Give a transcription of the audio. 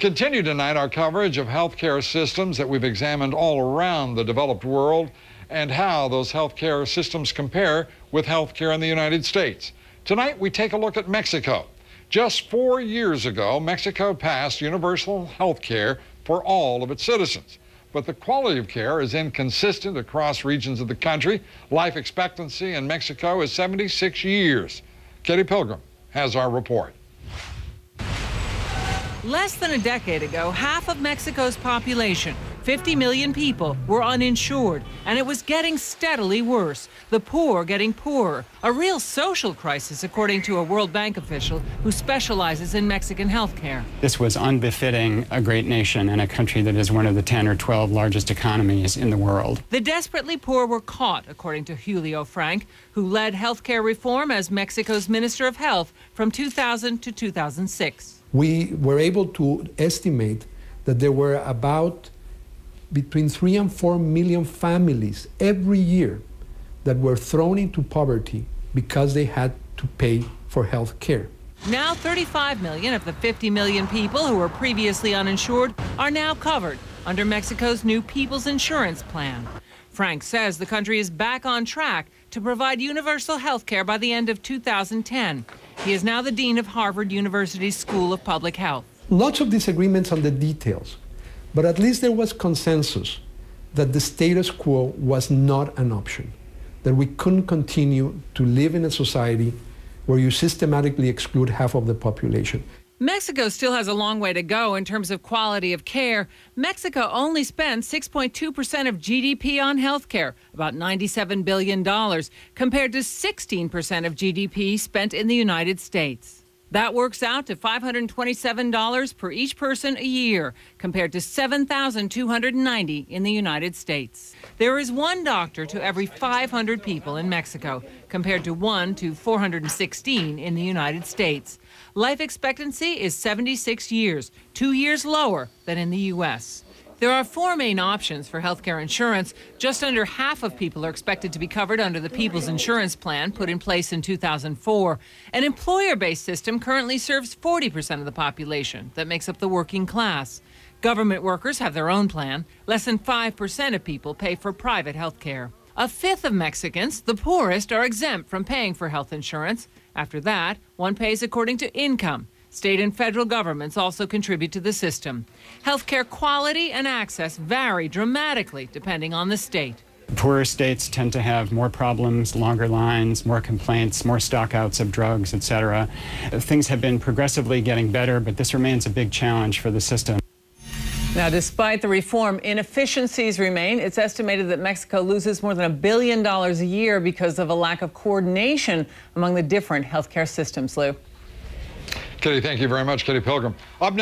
continue tonight our coverage of healthcare systems that we've examined all around the developed world and how those healthcare systems compare with healthcare in the United States. Tonight we take a look at Mexico. Just 4 years ago, Mexico passed universal health care for all of its citizens. But the quality of care is inconsistent across regions of the country. Life expectancy in Mexico is 76 years. Katie Pilgrim has our report. Less than a decade ago, half of Mexico's population, 50 million people, were uninsured, and it was getting steadily worse. The poor getting poorer. A real social crisis, according to a World Bank official who specializes in Mexican health care. This was unbefitting a great nation and a country that is one of the 10 or 12 largest economies in the world. The desperately poor were caught, according to Julio Frank, who led health care reform as Mexico's Minister of Health from 2000 to 2006. We were able to estimate that there were about between 3 and 4 million families every year that were thrown into poverty because they had to pay for health care. Now 35 million of the 50 million people who were previously uninsured are now covered under Mexico's new People's Insurance Plan. Frank says the country is back on track to provide universal health care by the end of 2010. He is now the dean of Harvard University's School of Public Health. Lots of disagreements on the details, but at least there was consensus that the status quo was not an option, that we couldn't continue to live in a society where you systematically exclude half of the population. Mexico still has a long way to go in terms of quality of care. Mexico only spends 6.2% of GDP on health care, about $97 billion, compared to 16% of GDP spent in the United States. That works out to $527 per each person a year, compared to $7,290 in the United States. There is one doctor to every 500 people in Mexico, compared to 1 to 416 in the United States. Life expectancy is 76 years, 2 years lower than in the U.S. There are 4 main options for healthcare insurance. Just under half of people are expected to be covered under the People's Insurance Plan put in place in 2004. An employer-based system currently serves 40% of the population. That makes up the working class. Government workers have their own plan. Less than 5% of people pay for private health care. A fifth of Mexicans, the poorest, are exempt from paying for health insurance. After that, one pays according to income. State and federal governments also contribute to the system. Healthcare quality and access vary dramatically depending on the state. Poorer states tend to have more problems, longer lines, more complaints, more stockouts of drugs, etc. Things have been progressively getting better, but this remains a big challenge for the system. Now, despite the reform, inefficiencies remain. It's estimated that Mexico loses more than $1 billion a year because of a lack of coordination among the different healthcare systems. Lou. Katie, thank you very much. Katie Pilgrim. Up next.